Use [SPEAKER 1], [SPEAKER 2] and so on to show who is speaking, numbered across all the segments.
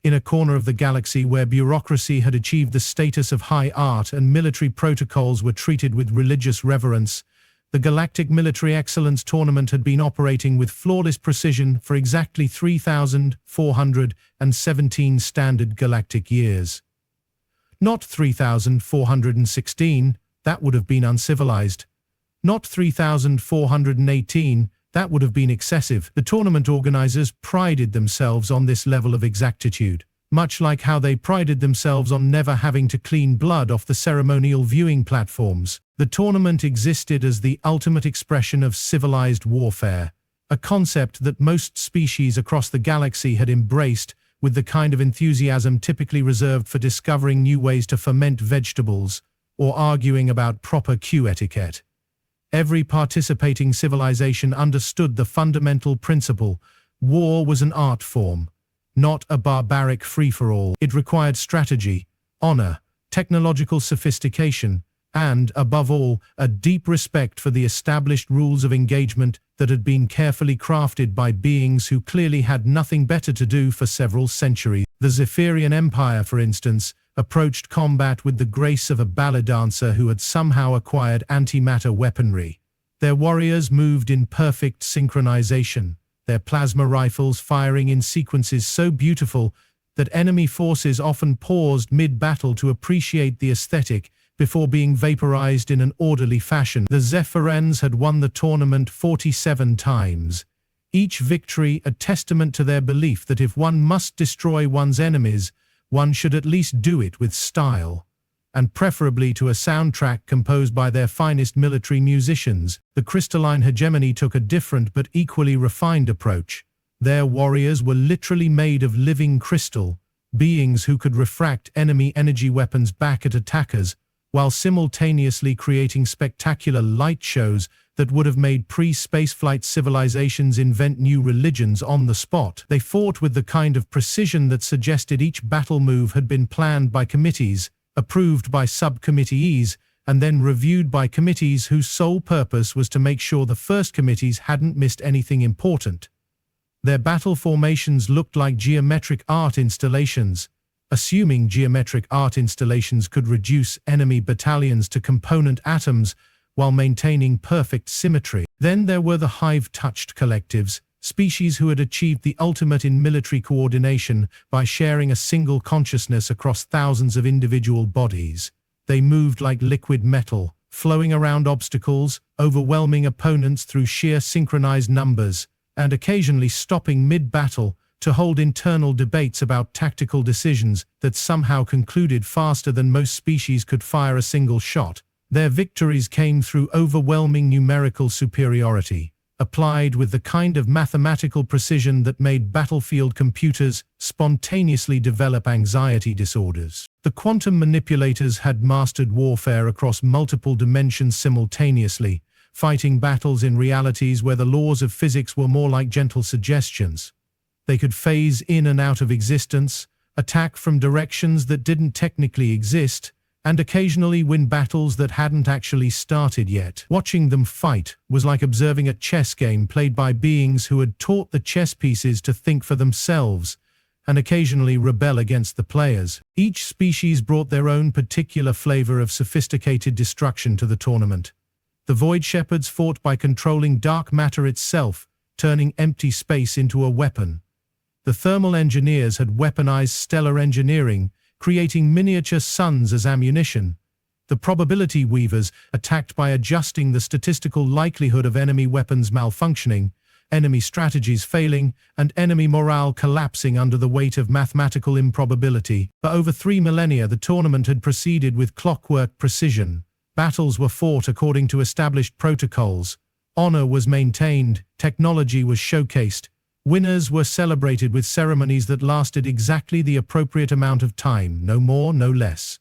[SPEAKER 1] In a corner of the galaxy where bureaucracy had achieved the status of high art and military protocols were treated with religious reverence, the Galactic Military Excellence Tournament had been operating with flawless precision for exactly 3,417 standard galactic years. Not 3,416, that would have been uncivilized. Not 3,418, that would have been excessive. The tournament organizers prided themselves on this level of exactitude, much like how they prided themselves on never having to clean blood off the ceremonial viewing platforms. The tournament existed as the ultimate expression of civilized warfare, a concept that most species across the galaxy had embraced with the kind of enthusiasm typically reserved for discovering new ways to ferment vegetables or arguing about proper queue etiquette. Every participating civilization understood the fundamental principle: war was an art form, not a barbaric free-for-all. It required strategy, honor, technological sophistication, and, above all, a deep respect for the established rules of engagement that had been carefully crafted by beings who clearly had nothing better to do for several centuries. The Zephyrian Empire, for instance, approached combat with the grace of a ballet dancer who had somehow acquired antimatter weaponry. Their warriors moved in perfect synchronization, their plasma rifles firing in sequences so beautiful that enemy forces often paused mid-battle to appreciate the aesthetic before being vaporized in an orderly fashion. The Zephyrians had won the tournament 47 times, each victory a testament to their belief that if one must destroy one's enemies, one should at least do it with style, and preferably to a soundtrack composed by their finest military musicians. The crystalline hegemony took a different but equally refined approach. Their warriors were literally made of living crystal, beings who could refract enemy energy weapons back at attackers, while simultaneously creating spectacular light shows that would have made pre-spaceflight civilizations invent new religions on the spot. They fought with the kind of precision that suggested each battle move had been planned by committees, approved by subcommittees, and then reviewed by committees whose sole purpose was to make sure the first committees hadn't missed anything important. Their battle formations looked like geometric art installations, assuming geometric art installations could reduce enemy battalions to component atoms while maintaining perfect symmetry. Then there were the hive-touched collectives, species who had achieved the ultimate in military coordination by sharing a single consciousness across thousands of individual bodies. They moved like liquid metal, flowing around obstacles, overwhelming opponents through sheer synchronized numbers, and occasionally stopping mid-battle to hold internal debates about tactical decisions that somehow concluded faster than most species could fire a single shot. Their victories came through overwhelming numerical superiority, applied with the kind of mathematical precision that made battlefield computers spontaneously develop anxiety disorders. The quantum manipulators had mastered warfare across multiple dimensions simultaneously, fighting battles in realities where the laws of physics were more like gentle suggestions. They could phase in and out of existence, attack from directions that didn't technically exist, and occasionally win battles that hadn't actually started yet. Watching them fight was like observing a chess game played by beings who had taught the chess pieces to think for themselves, and occasionally rebel against the players. Each species brought their own particular flavor of sophisticated destruction to the tournament. The Void Shepherds fought by controlling dark matter itself, turning empty space into a weapon. The Thermal Engineers had weaponized stellar engineering, creating miniature suns as ammunition. The Probability Weavers attacked by adjusting the statistical likelihood of enemy weapons malfunctioning, enemy strategies failing, and enemy morale collapsing under the weight of mathematical improbability. For over 3 millennia, the tournament had proceeded with clockwork precision. Battles were fought according to established protocols. Honor was maintained, technology was showcased. Winners were celebrated with ceremonies that lasted exactly the appropriate amount of time, no more, no less.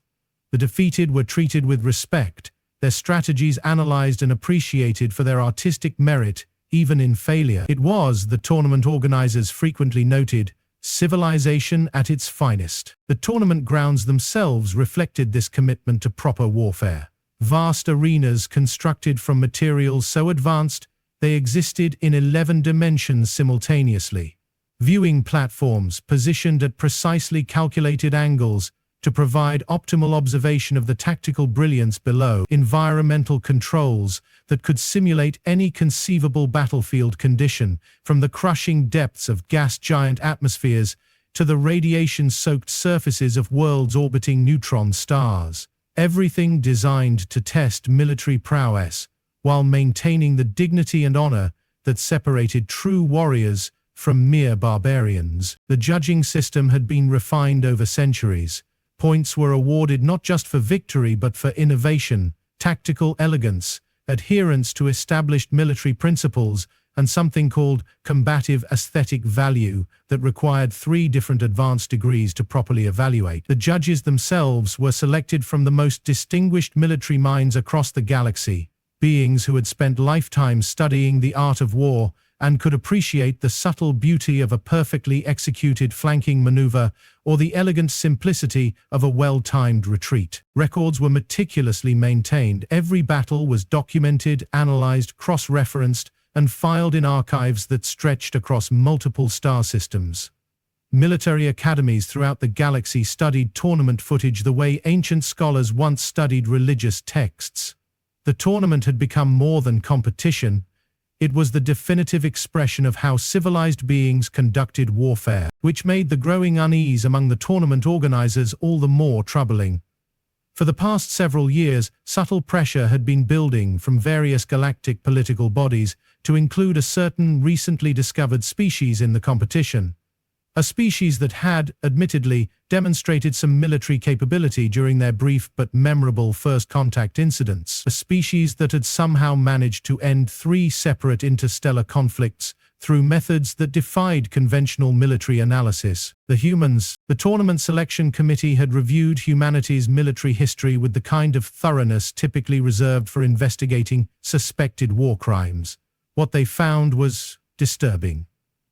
[SPEAKER 1] The defeated were treated with respect, their strategies analyzed and appreciated for their artistic merit, even in failure. It was, the tournament organizers frequently noted, civilization at its finest. The tournament grounds themselves reflected this commitment to proper warfare. Vast arenas constructed from materials so advanced they existed in 11 dimensions simultaneously. viewing platforms positioned at precisely calculated angles to provide optimal observation of the tactical brilliance below, environmental controls that could simulate any conceivable battlefield condition, from the crushing depths of gas giant atmospheres to the radiation-soaked surfaces of worlds orbiting neutron stars. Everything designed to test military prowess, while maintaining the dignity and honor that separated true warriors from mere barbarians. The judging system had been refined over centuries. Points were awarded not just for victory but for innovation, tactical elegance, adherence to established military principles, and something called combative aesthetic value that required 3 different advanced degrees to properly evaluate. The judges themselves were selected from the most distinguished military minds across the galaxy, beings who had spent lifetimes studying the art of war and could appreciate the subtle beauty of a perfectly executed flanking maneuver or the elegant simplicity of a well-timed retreat. Records were meticulously maintained. Every battle was documented, analyzed, cross-referenced, and filed in archives that stretched across multiple star systems. Military academies throughout the galaxy studied tournament footage the way ancient scholars once studied religious texts. The tournament had become more than competition. It was the definitive expression of how civilized beings conducted warfare, which made the growing unease among the tournament organizers all the more troubling. For the past several years, subtle pressure had been building from various galactic political bodies to include a certain recently discovered species in the competition. A species that had, admittedly, demonstrated some military capability during their brief but memorable first contact incidents. A species that had somehow managed to end 3 separate interstellar conflicts through methods that defied conventional military analysis. The humans. The tournament selection committee had reviewed humanity's military history with the kind of thoroughness typically reserved for investigating suspected war crimes. What they found was disturbing.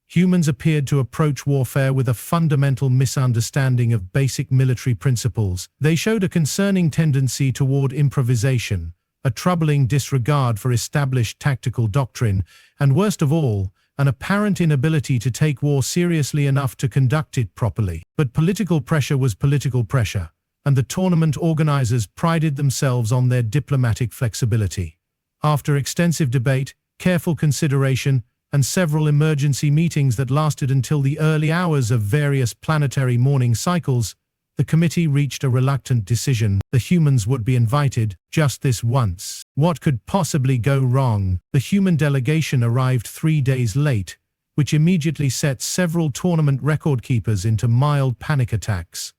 [SPEAKER 1] Humans appeared to approach warfare with a fundamental misunderstanding of basic military principles. They showed a concerning tendency toward improvisation, a troubling disregard for established tactical doctrine, and worst of all, an apparent inability to take war seriously enough to conduct it properly. But political pressure was political pressure, and the tournament organizers prided themselves on their diplomatic flexibility. After extensive debate, careful consideration, and several emergency meetings that lasted until the early hours of various planetary morning cycles, the committee reached a reluctant decision. The humans would be invited, just this once. What could possibly go wrong? The human delegation arrived 3 days late, which immediately set several tournament record keepers into mild panic attacks.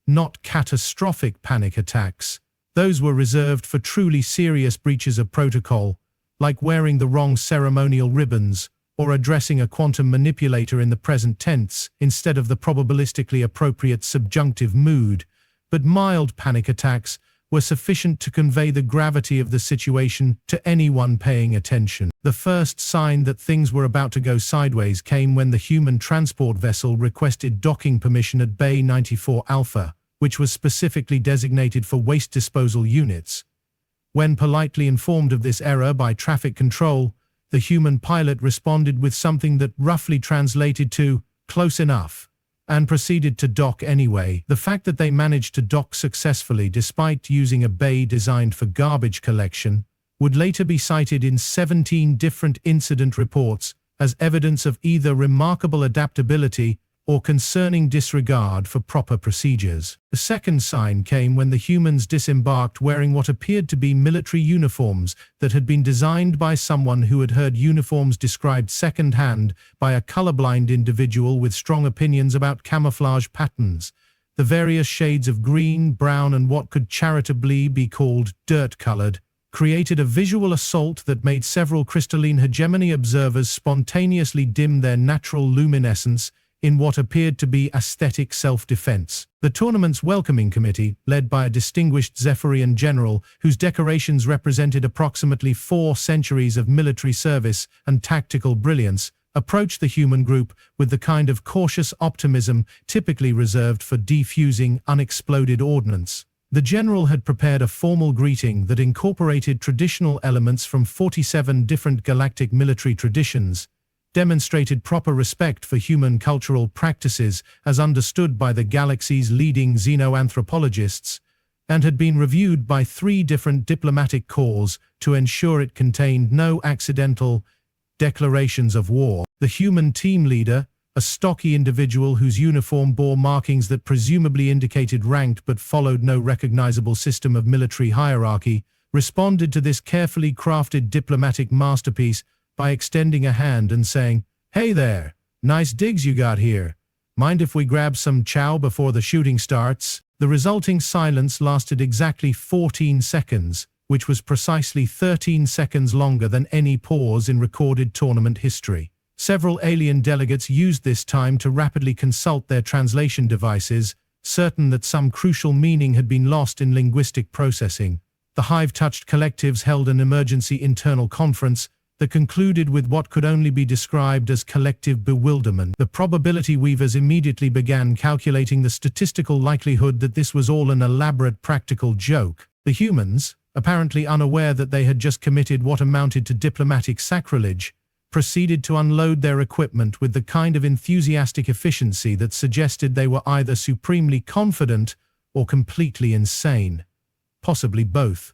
[SPEAKER 1] Not catastrophic panic attacks. Those were reserved for truly serious breaches of protocol, like wearing the wrong ceremonial ribbons, or addressing a quantum manipulator in the present tense instead of the probabilistically appropriate subjunctive mood. But mild panic attacks were sufficient to convey the gravity of the situation to anyone paying attention. The first sign that things were about to go sideways came when the human transport vessel requested docking permission at Bay 94 Alpha, which was specifically designated for waste disposal units. When politely informed of this error by traffic control, the human pilot responded with something that roughly translated to "close enough," and proceeded to dock anyway. The fact that they managed to dock successfully despite using a bay designed for garbage collection would later be cited in 17 different incident reports as evidence of either remarkable adaptability or concerning disregard for proper procedures. The second sign came when the humans disembarked wearing what appeared to be military uniforms that had been designed by someone who had heard uniforms described second-hand by a colorblind individual with strong opinions about camouflage patterns. The various shades of green, brown, and what could charitably be called dirt-colored created a visual assault that made several crystalline hegemony observers spontaneously dim their natural luminescence in what appeared to be aesthetic self-defense. The tournament's welcoming committee, led by a distinguished Zephyrian general whose decorations represented approximately 4 centuries of military service and tactical brilliance, approached the human group with the kind of cautious optimism typically reserved for defusing unexploded ordnance. The general had prepared a formal greeting that incorporated traditional elements from 47 different galactic military traditions, demonstrated proper respect for human cultural practices as understood by the galaxy's leading xenoanthropologists, and had been reviewed by 3 different diplomatic corps to ensure it contained no accidental declarations of war. The human team leader, a stocky individual whose uniform bore markings that presumably indicated ranked but followed no recognizable system of military hierarchy, responded to this carefully crafted diplomatic masterpiece by extending a hand and saying, "Hey there, nice digs you got here. Mind if we grab some chow before the shooting starts?" The resulting silence lasted exactly 14 seconds, which was precisely 13 seconds longer than any pause in recorded tournament history. Several alien delegates used this time to rapidly consult their translation devices, certain that some crucial meaning had been lost in linguistic processing. The hive-touched collectives held an emergency internal conference that concluded with what could only be described as collective bewilderment. The probability weavers immediately began calculating the statistical likelihood that this was all an elaborate practical joke. The humans, apparently unaware that they had just committed what amounted to diplomatic sacrilege, proceeded to unload their equipment with the kind of enthusiastic efficiency that suggested they were either supremely confident or completely insane. Possibly both.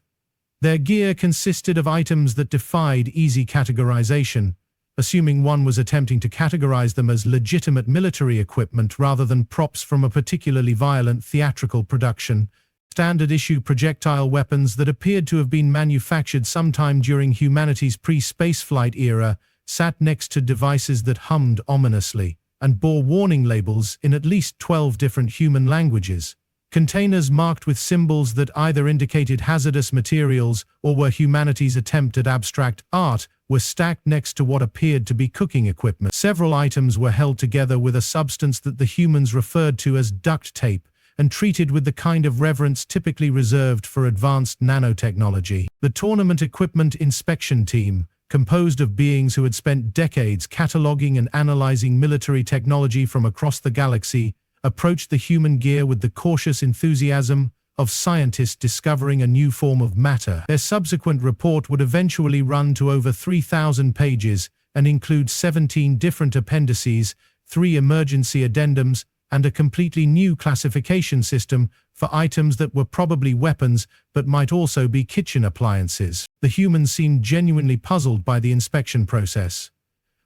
[SPEAKER 1] Their gear consisted of items that defied easy categorization, assuming one was attempting to categorize them as legitimate military equipment rather than props from a particularly violent theatrical production. Standard-issue projectile weapons that appeared to have been manufactured sometime during humanity's pre-spaceflight era sat next to devices that hummed ominously and bore warning labels in at least 12 different human languages. Containers marked with symbols that either indicated hazardous materials or were humanity's attempt at abstract art were stacked next to what appeared to be cooking equipment. Several items were held together with a substance that the humans referred to as duct tape and treated with the kind of reverence typically reserved for advanced nanotechnology. The tournament equipment inspection team, composed of beings who had spent decades cataloging and analyzing military technology from across the galaxy, approached the human gear with the cautious enthusiasm of scientists discovering a new form of matter. Their subsequent report would eventually run to over 3,000 pages and include 17 different appendices, 3 emergency addendums, and a completely new classification system for items that were probably weapons but might also be kitchen appliances. The humans seemed genuinely puzzled by the inspection process.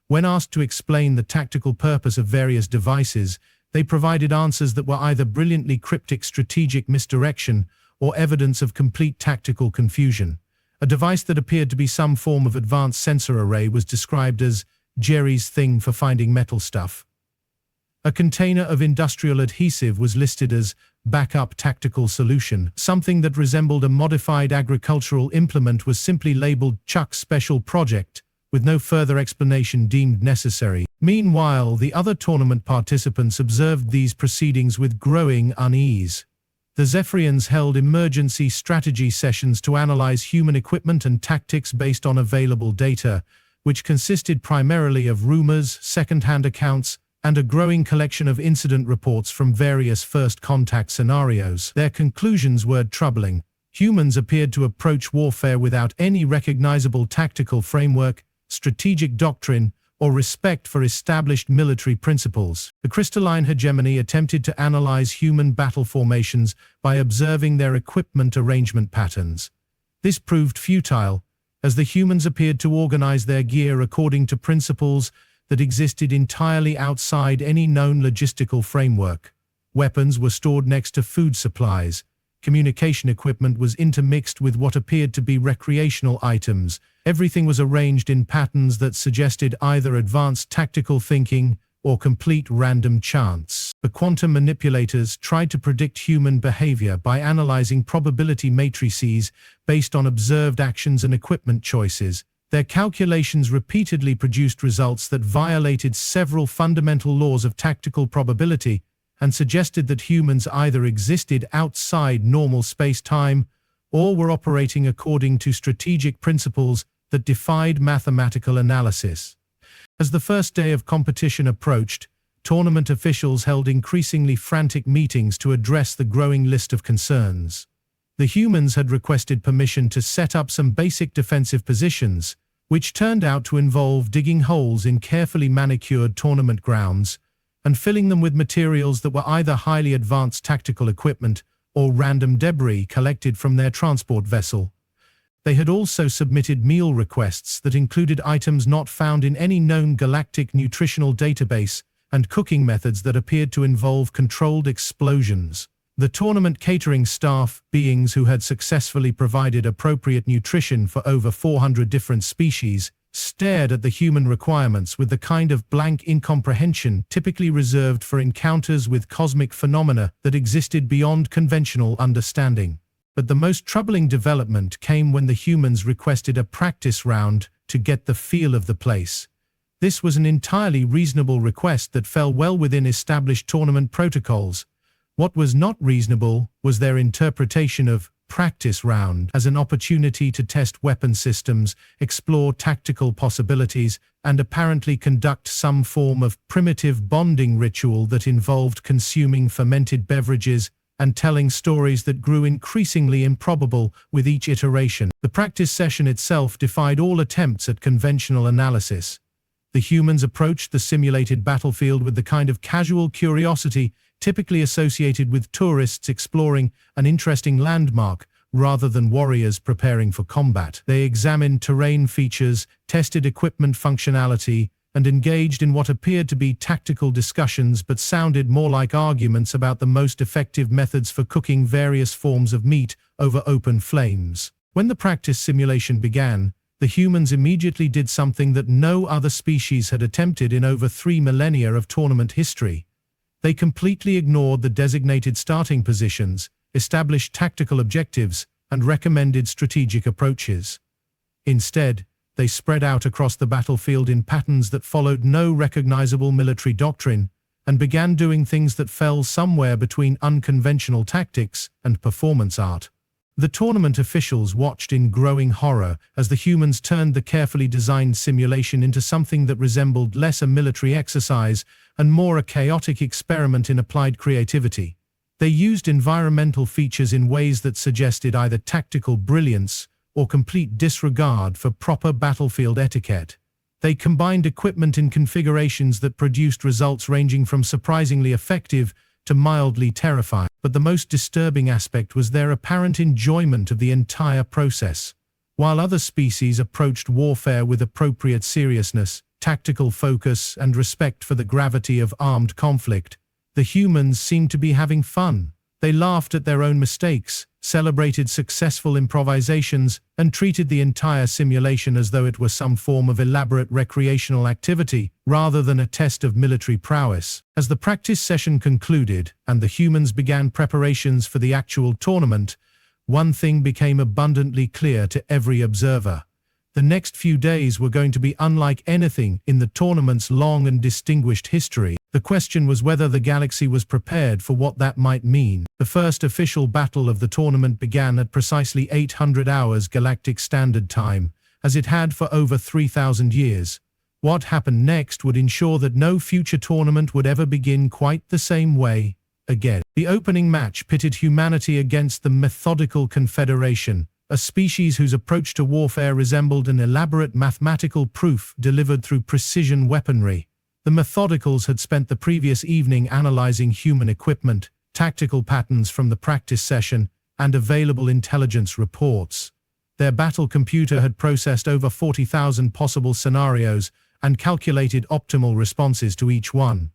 [SPEAKER 1] When asked to explain the tactical purpose of various devices, they provided answers that were either brilliantly cryptic strategic misdirection or evidence of complete tactical confusion. A device that appeared to be some form of advanced sensor array was described as Jerry's thing for finding metal stuff. A container of industrial adhesive was listed as backup tactical solution. Something that resembled a modified agricultural implement was simply labeled Chuck's special project, with no further explanation deemed necessary. Meanwhile, the other tournament participants observed these proceedings with growing unease. The Zephyrians held emergency strategy sessions to analyze human equipment and tactics based on available data, which consisted primarily of rumors, second-hand accounts, and a growing collection of incident reports from various first contact scenarios. Their conclusions were troubling. Humans appeared to approach warfare without any recognizable tactical framework, strategic doctrine, or respect for established military principles. The crystalline hegemony attempted to analyze human battle formations by observing their equipment arrangement patterns. This proved futile, as the humans appeared to organize their gear according to principles that existed entirely outside any known logistical framework. Weapons were stored next to food supplies. Communication equipment was intermixed with what appeared to be recreational items. Everything was arranged in patterns that suggested either advanced tactical thinking or complete random chance. The quantum manipulators tried to predict human behavior by analyzing probability matrices based on observed actions and equipment choices. Their calculations repeatedly produced results that violated several fundamental laws of tactical probability and suggested that humans either existed outside normal space-time or were operating according to strategic principles that defied mathematical analysis. As the first day of competition approached, tournament officials held increasingly frantic meetings to address the growing list of concerns. The humans had requested permission to set up some basic defensive positions, which turned out to involve digging holes in carefully manicured tournament grounds and filling them with materials that were either highly advanced tactical equipment or random debris collected from their transport vessel. They had also submitted meal requests that included items not found in any known galactic nutritional database and cooking methods that appeared to involve controlled explosions. The tournament catering staff, beings who had successfully provided appropriate nutrition for over 400 different species, stared at the human requirements with the kind of blank incomprehension typically reserved for encounters with cosmic phenomena that existed beyond conventional understanding. But the most troubling development came when the humans requested a practice round to get the feel of the place. This was an entirely reasonable request that fell well within established tournament protocols. What was not reasonable was their interpretation of practice round as an opportunity to test weapon systems, explore tactical possibilities, and apparently conduct some form of primitive bonding ritual that involved consuming fermented beverages and telling stories that grew increasingly improbable with each iteration. The practice session itself defied all attempts at conventional analysis. The humans approached the simulated battlefield with the kind of casual curiosity typically associated with tourists exploring an interesting landmark rather than warriors preparing for combat. They examined terrain features, tested equipment functionality, and engaged in what appeared to be tactical discussions but sounded more like arguments about the most effective methods for cooking various forms of meat over open flames. When the practice simulation began, the humans immediately did something that no other species had attempted in over 3 millennia of tournament history. They completely ignored the designated starting positions, established tactical objectives, and recommended strategic approaches. Instead, they spread out across the battlefield in patterns that followed no recognizable military doctrine and began doing things that fell somewhere between unconventional tactics and performance art. The tournament officials watched in growing horror as the humans turned the carefully designed simulation into something that resembled less a military exercise and more a chaotic experiment in applied creativity. They used environmental features in ways that suggested either tactical brilliance or complete disregard for proper battlefield etiquette. They combined equipment in configurations that produced results ranging from surprisingly effective to mildly terrifying. But the most disturbing aspect was their apparent enjoyment of the entire process. While other species approached warfare with appropriate seriousness, tactical focus, and respect for the gravity of armed conflict, the humans seemed to be having fun. They laughed at their own mistakes, celebrated successful improvisations, and treated the entire simulation as though it were some form of elaborate recreational activity, rather than a test of military prowess. As the practice session concluded, and the humans began preparations for the actual tournament, one thing became abundantly clear to every observer. The next few days were going to be unlike anything in the tournament's long and distinguished history. The question was whether the galaxy was prepared for what that might mean. The first official battle of the tournament began at precisely 800 hours Galactic Standard Time, as it had for over 3,000 years. What happened next would ensure that no future tournament would ever begin quite the same way again. The opening match pitted humanity against the Methodical Confederation, a species whose approach to warfare resembled an elaborate mathematical proof delivered through precision weaponry. The Methodicals had spent the previous evening analyzing human equipment, tactical patterns from the practice session, and available intelligence reports. Their battle computer had processed over 40,000 possible scenarios and calculated optimal responses to each one.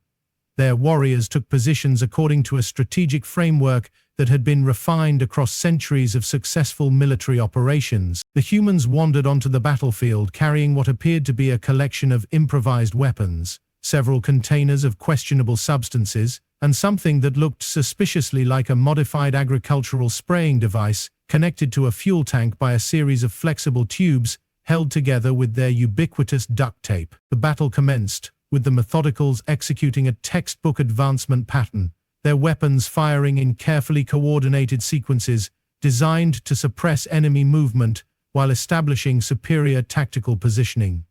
[SPEAKER 1] Their warriors took positions according to a strategic framework that had been refined across centuries of successful military operations. The humans wandered onto the battlefield carrying what appeared to be a collection of improvised weapons, several containers of questionable substances, and something that looked suspiciously like a modified agricultural spraying device connected to a fuel tank by a series of flexible tubes held together with their ubiquitous duct tape. The battle commenced, with the Methodicals executing a textbook advancement pattern, their weapons firing in carefully coordinated sequences designed to suppress enemy movement while establishing superior tactical positioning.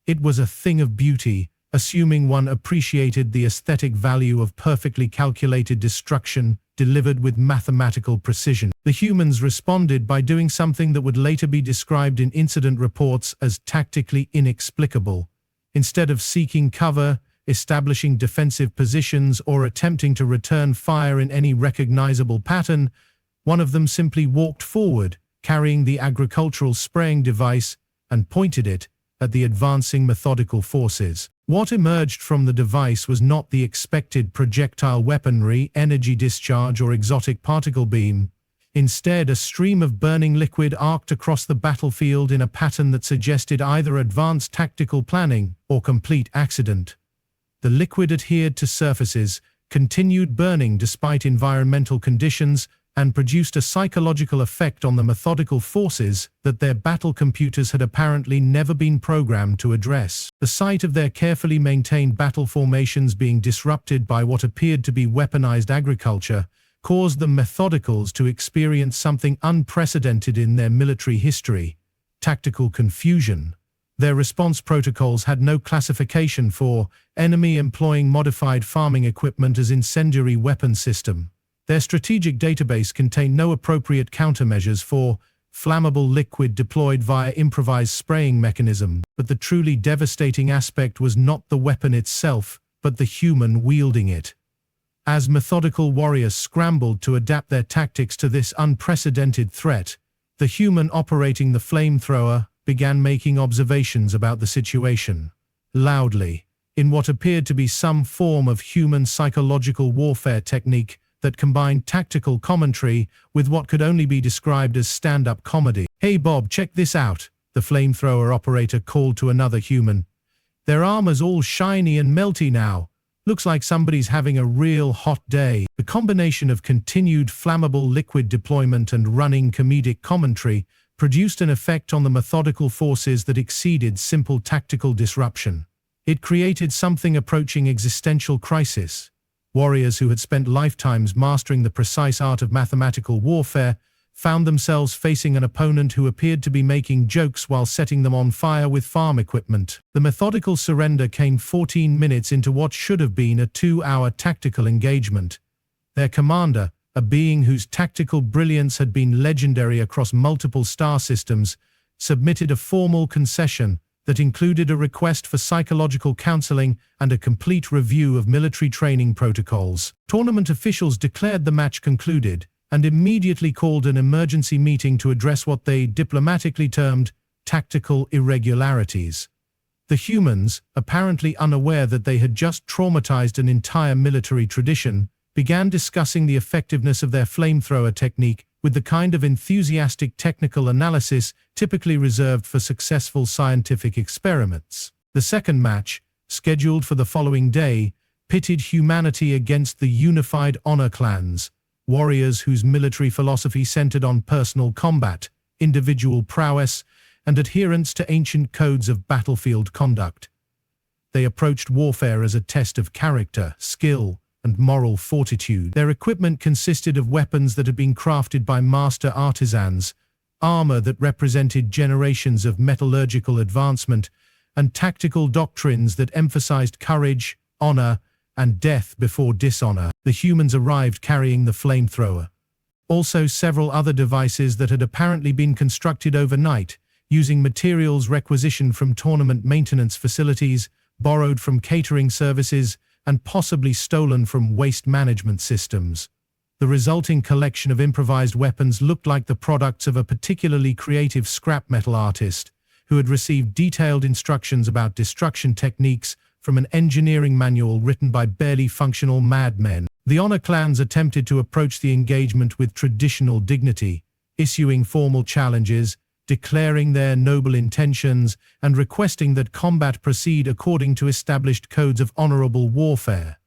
[SPEAKER 1] It was a thing of beauty, assuming one appreciated the aesthetic value of perfectly calculated destruction delivered with mathematical precision. The humans responded by doing something that would later be described in incident reports as tactically inexplicable. Instead of seeking cover, establishing defensive positions, or attempting to return fire in any recognizable pattern, one of them simply walked forward, carrying the agricultural spraying device, and pointed it at the advancing methodical forces. What emerged from the device was not the expected projectile weaponry, energy discharge, or exotic particle beam. Instead, a stream of burning liquid arced across the battlefield in a pattern that suggested either advanced tactical planning or complete accident. The liquid adhered to surfaces, continued burning despite environmental conditions, and produced a psychological effect on the methodical forces that their battle computers had apparently never been programmed to address. The sight of their carefully maintained battle formations being disrupted by what appeared to be weaponized agriculture caused the methodicals to experience something unprecedented in their military history: tactical confusion. Their response protocols had no classification for enemy employing modified farming equipment as incendiary weapon system. Their strategic database contained no appropriate countermeasures for flammable liquid deployed via improvised spraying mechanism. But the truly devastating aspect was not the weapon itself, but the human wielding it. As methodical warriors scrambled to adapt their tactics to this unprecedented threat, the human operating the flamethrower began making observations about the situation. Loudly, in what appeared to be some form of human psychological warfare technique that combined tactical commentary with what could only be described as stand-up comedy. "Hey Bob, check this out," the flamethrower operator called to another human. "Their armor's all shiny and melty now. Looks like somebody's having a real hot day." The combination of continued flammable liquid deployment and running comedic commentary produced an effect on the methodical forces that exceeded simple tactical disruption. It created something approaching existential crisis. Warriors who had spent lifetimes mastering the precise art of mathematical warfare found themselves facing an opponent who appeared to be making jokes while setting them on fire with farm equipment. The methodical surrender came 14 minutes into what should have been a 2-hour tactical engagement. Their commander, a being whose tactical brilliance had been legendary across multiple star systems, submitted a formal concession that included a request for psychological counseling and a complete review of military training protocols. Tournament officials declared the match concluded and immediately called an emergency meeting to address what they diplomatically termed tactical irregularities. The humans, apparently unaware that they had just traumatized an entire military tradition, began discussing the effectiveness of their flamethrower technique with the kind of enthusiastic technical analysis typically reserved for successful scientific experiments. The second match, scheduled for the following day, pitted humanity against the unified honor clans, warriors whose military philosophy centered on personal combat, individual prowess, and adherence to ancient codes of battlefield conduct. They approached warfare as a test of character, skill, and moral fortitude. Their equipment consisted of weapons that had been crafted by master artisans, armor that represented generations of metallurgical advancement, and tactical doctrines that emphasized courage, honor, and death before dishonor. The humans arrived carrying the flamethrower. Also several other devices that had apparently been constructed overnight, using materials requisitioned from tournament maintenance facilities, borrowed from catering services, and possibly stolen from waste management systems. The resulting collection of improvised weapons looked like the products of a particularly creative scrap metal artist who had received detailed instructions about destruction techniques from an engineering manual written by barely functional madmen. The honor clans attempted to approach the engagement with traditional dignity, issuing formal challenges, declaring their noble intentions, and requesting that combat proceed according to established codes of honorable warfare.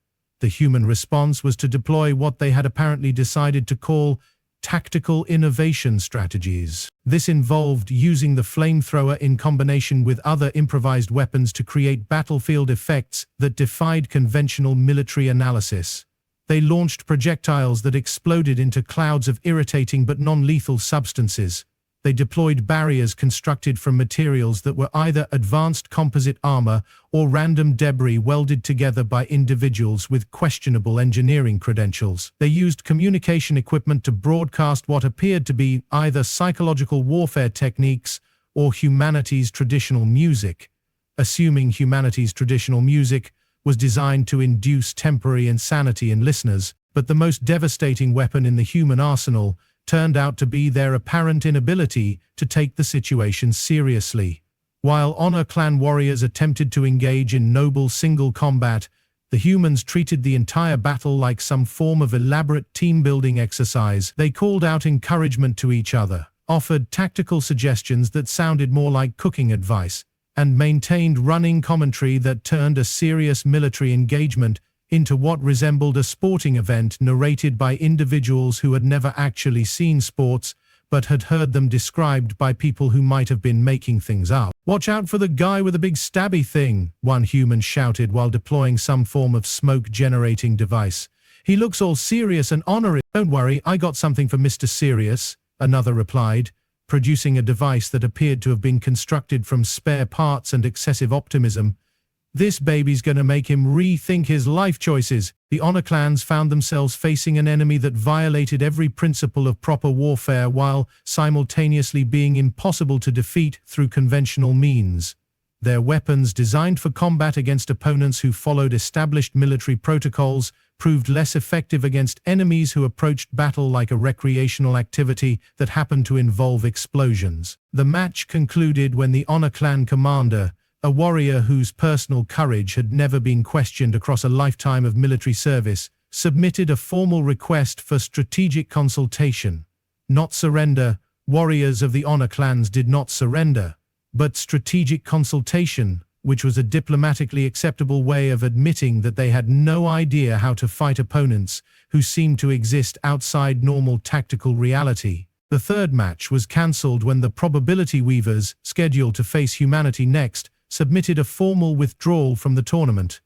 [SPEAKER 1] The human response was to deploy what they had apparently decided to call tactical innovation strategies. This involved using the flamethrower in combination with other improvised weapons to create battlefield effects that defied conventional military analysis. They launched projectiles that exploded into clouds of irritating but non-lethal substances, They deployed barriers constructed from materials that were either advanced composite armor or random debris welded together by individuals with questionable engineering credentials. They used communication equipment to broadcast what appeared to be either psychological warfare techniques or humanity's traditional music, assuming humanity's traditional music was designed to induce temporary insanity in listeners. But the most devastating weapon in the human arsenal turned out to be their apparent inability to take the situation seriously. While Honor Clan warriors attempted to engage in noble single combat, the humans treated the entire battle like some form of elaborate team-building exercise. They called out encouragement to each other, offered tactical suggestions that sounded more like cooking advice, and maintained running commentary that turned a serious military engagement into what resembled a sporting event narrated by individuals who had never actually seen sports, but had heard them described by people who might have been making things up. "Watch out for the guy with the big stabby thing," one human shouted while deploying some form of smoke-generating device. "He looks all serious and honorary." "Don't worry, I got something for Mr. Serious," another replied, producing a device that appeared to have been constructed from spare parts and excessive optimism. "This baby's gonna make him rethink his life choices." The Honor Clans found themselves facing an enemy that violated every principle of proper warfare while simultaneously being impossible to defeat through conventional means. Their weapons, designed for combat against opponents who followed established military protocols, proved less effective against enemies who approached battle like a recreational activity that happened to involve explosions. The match concluded when the Honor Clan commander, a warrior whose personal courage had never been questioned across a lifetime of military service, submitted a formal request for strategic consultation. Not surrender. Warriors of the Honor Clans did not surrender, but strategic consultation, which was a diplomatically acceptable way of admitting that they had no idea how to fight opponents who seemed to exist outside normal tactical reality. The third match was cancelled when the Probability Weavers, scheduled to face humanity next, submitted a formal withdrawal from the tournament.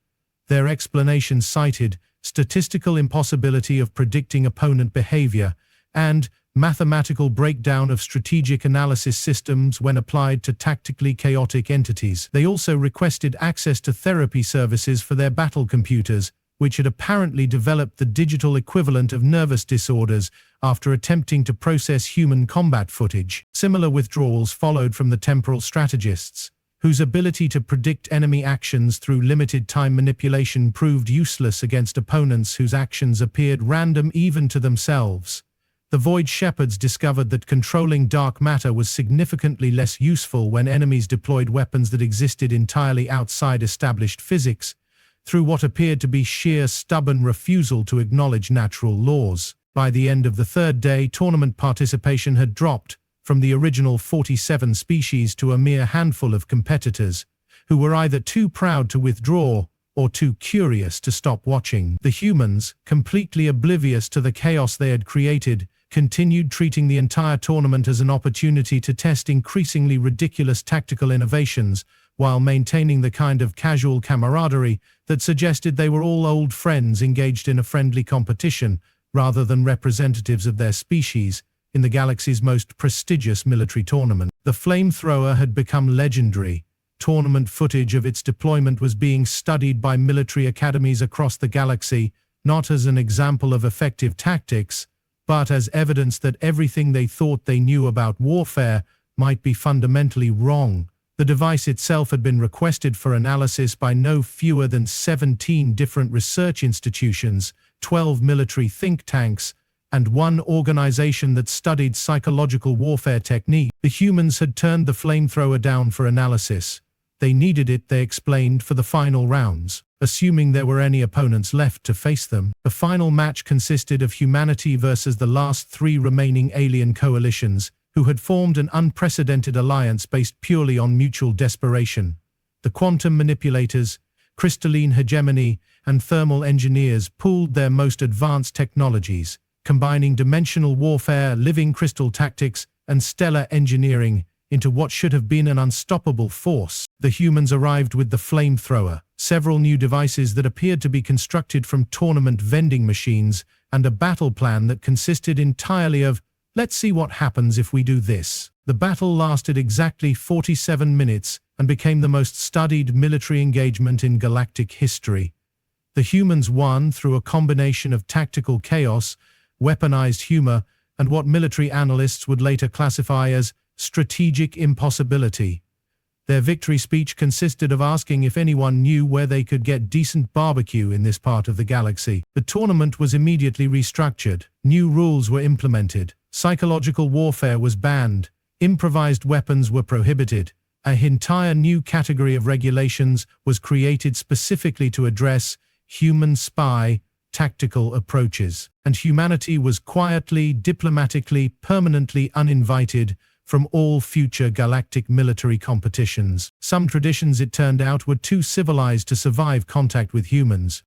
[SPEAKER 1] Their explanation cited statistical impossibility of predicting opponent behavior and mathematical breakdown of strategic analysis systems when applied to tactically chaotic entities. They also requested access to therapy services for their battle computers, which had apparently developed the digital equivalent of nervous disorders after attempting to process human combat footage. Similar withdrawals followed from the temporal strategists, whose ability to predict enemy actions through limited time manipulation proved useless against opponents whose actions appeared random even to themselves. The Void Shepherds discovered that controlling dark matter was significantly less useful when enemies deployed weapons that existed entirely outside established physics, through what appeared to be sheer stubborn refusal to acknowledge natural laws. By the end of the third day, tournament participation had dropped from the original 47 species to a mere handful of competitors, who were either too proud to withdraw or too curious to stop watching. The humans, completely oblivious to the chaos they had created, continued treating the entire tournament as an opportunity to test increasingly ridiculous tactical innovations, while maintaining the kind of casual camaraderie that suggested they were all old friends engaged in a friendly competition, rather than representatives of their species, in the galaxy's most prestigious military tournament. The Flamethrower had become legendary. Tournament footage of its deployment was being studied by military academies across the galaxy, not as an example of effective tactics, but as evidence that everything they thought they knew about warfare might be fundamentally wrong. The device itself had been requested for analysis by no fewer than 17 different research institutions, 12 military think tanks, and one organization that studied psychological warfare technique. The humans had turned the Flamethrower down for analysis. They needed it, they explained, for the final rounds, assuming there were any opponents left to face them. The final match consisted of humanity versus the last three remaining alien coalitions, who had formed an unprecedented alliance based purely on mutual desperation. The quantum manipulators, crystalline hegemony, and thermal engineers pooled their most advanced technologies, combining dimensional warfare, living crystal tactics, and stellar engineering into what should have been an unstoppable force. The humans arrived with the Flamethrower, several new devices that appeared to be constructed from tournament vending machines, and a battle plan that consisted entirely of Let's see what happens if we do this. The battle lasted exactly 47 minutes and became the most studied military engagement in galactic history. The humans won through a combination of tactical chaos, weaponized humor, and what military analysts would later classify as strategic impossibility. Their victory speech consisted of asking if anyone knew where they could get decent barbecue in this part of the galaxy. The tournament was immediately restructured. New rules were implemented. Psychological warfare was banned. Improvised weapons were prohibited. An entire new category of regulations was created specifically to address human spy tactical approaches. And humanity was quietly, diplomatically, permanently uninvited from all future galactic military competitions. Some traditions, it turned out, were too civilized to survive contact with humans.